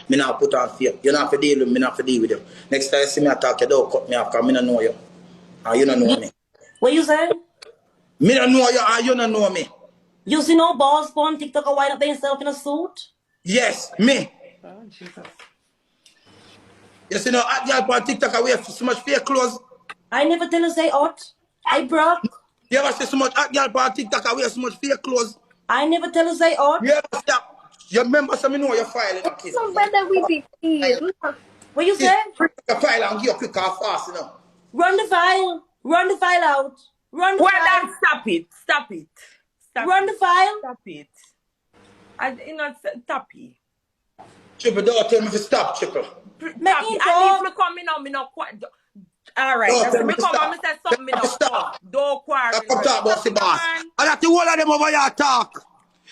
Me not put on fear. You not have to deal with me, not have to deal with you. Next time you see me attack, you don't cut me off because me don't know you. And you don't know me. What you say? Me don't know you and you don't know me. You see no boss on TikTok or wind up himself in a suit? Yes, me. Oh, Jesus. You see no hot girl on TikTok I wear so much fake clothes. I never tell you say hot. I broke. You ever see so much hot girl on TikTok I wear so much fake clothes? I never tell you say hot. You ever see that? You remember some me know your file in a kiss. So better with it, please. What you say? Bring your file and give you quick and fast, you know. Run the file. Run the file out. Run the Well, file. then stop it. Stop it. Stop Run it. the file. Stop it. You know, stop it. Triple, don't tell me to stop, Triple. Make Stop it it. talk. And if me come, me no quite. Alright, Don't if tell me me to come stop. and me say something, me no Stop. talk. Don't quarrel. I come talk about the boss. Man. And that the whole of them over here talk.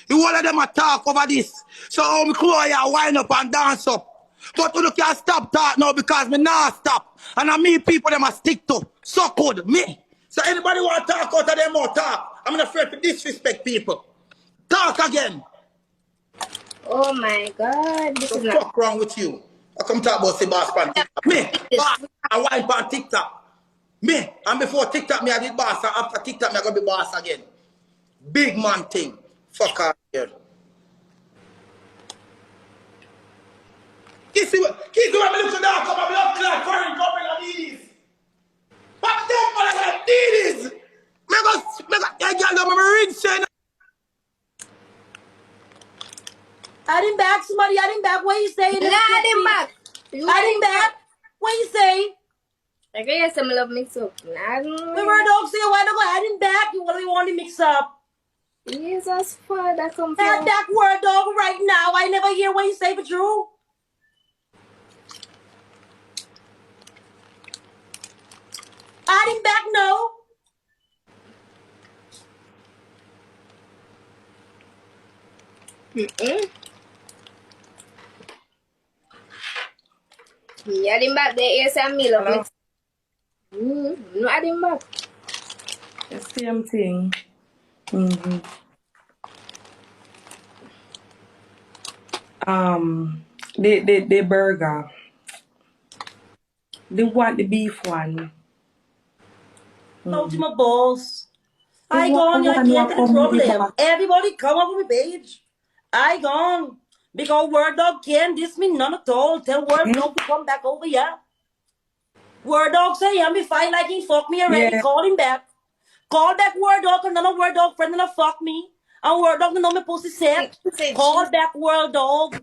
The whole of them a talk over this. So how me come over here wind up and dance up. But you can't stop talk now because me not stop. And I mean people them a stick to. So good. Me. So anybody want to talk out of them more talk. I'm not afraid to disrespect people. Talk again. Oh my God, this What is the not. fuck wrong with you? I come talk about the boss on TikTok. Me. Boss. I wind on TikTok. Me. And before TikTok me I did boss. And after TikTok me I gonna be boss again. Big man thing. Fuck out here. Kizzy, when me look to that, come and blood clot, foreign government and these. But them man are these. Me go, yeah, girl, I'm a ring saying. Add him back, somebody add him back. What you say? Add him back. Add him back. What you say? I guess some love mix up. When we're dog say why don't go add him back? You want to mix up? Jesus, Father, come Add back word dog right now. I never hear what you say, but true. Add him back, no. Yeah, him back there. Yes, I'm me love mix. No, add him back. The same thing. The burger. The beef one. Out to my boss. I gone, I can't get the problem. Everybody come up with my page. I gone. Because word dog can't diss me none at all. Tell word dog to come back over here. Word dog say, yeah, me fine like he fuck me already. Yeah. Call him back. Call back word dog and none of word dog friend and fuck me. And word dog know me pussy set. Call back word dog.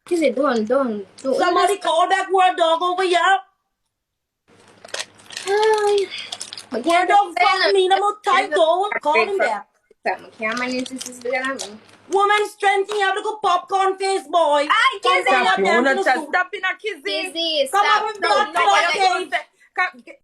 She said, don't. Somebody call back word dog over here. Word dog fuck me. I'm not tight though. Call him back. Woman strength, you have to go popcorn face, boy. Ay, Kizzy! Stop in a Kizzy. Kizzy, Come stop. up with blood clot face.